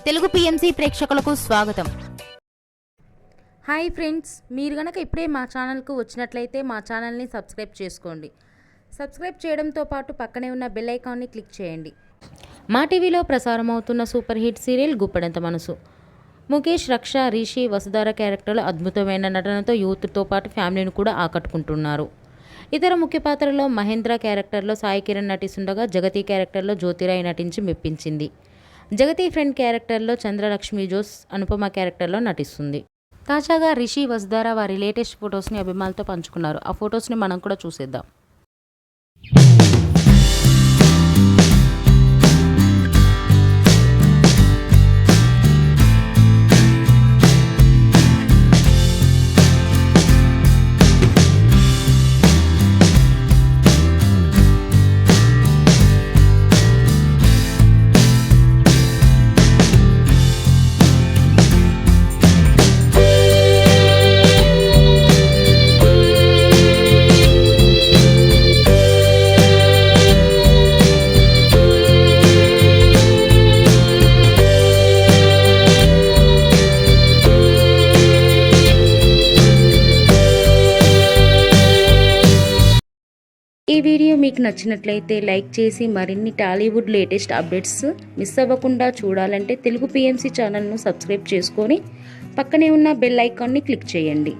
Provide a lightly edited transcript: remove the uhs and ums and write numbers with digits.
Telugu PMC ప్రేక్షకులకు స్వాగతం. Hi friends, మీరు గనక ఇప్పుడే మా ఛానల్కు వచ్చినట్లయితే మా ఛానల్ని సబ్స్క్రైబ్ చేసుకోండి. సబ్స్క్రైబ్ చేయడంతో పాటు పక్కనే ఉన్న బెల్ ఐకాన్ని క్లిక్ చేయండి. మా టీవీలో ప్రసారం అవుతున్న సూపర్ హిట్ సీరియల్ గుప్పెడంత మనసు. ముఖేష్, రక్ష, రిషి, వసుధార క్యారెక్టర్లు అద్భుతమైన నటనతో యూత్తో పాటు ఫ్యామిలీని కూడా ఆకట్టుకుంటున్నారు. ఇతర ముఖ్య పాత్రలో మహేంద్ర క్యారెక్టర్లో సాయి కిరణ్ నటిస్తుండగా జగతి క్యారెక్టర్లో జ్యోతిరాయ్ నటించి మెప్పించింది. జగతి ఫ్రెండ్ క్యారెక్టర్లో చంద్రలక్ష్మి జోస్ అనుపమ క్యారెక్టర్లో నటిస్తుంది. తాజాగా రిషి, వసుధార వారి లేటెస్ట్ ఫొటోస్ని అభిమానులతో పంచుకున్నారు. ఆ ఫొటోస్ని మనం కూడా చూసేద్దాం. ఈ వీడియో మీకు నచ్చినట్లయితే లైక్ చేసి మరిన్ని టాలీవుడ్ లేటెస్ట్ అప్డేట్స్ మిస్ అవ్వకుండా చూడాలంటే తెలుగు పిఎంసి ఛానల్ను సబ్స్క్రైబ్ చేసుకొని పక్కనే ఉన్న బెల్ ఐకాన్ని క్లిక్ చేయండి.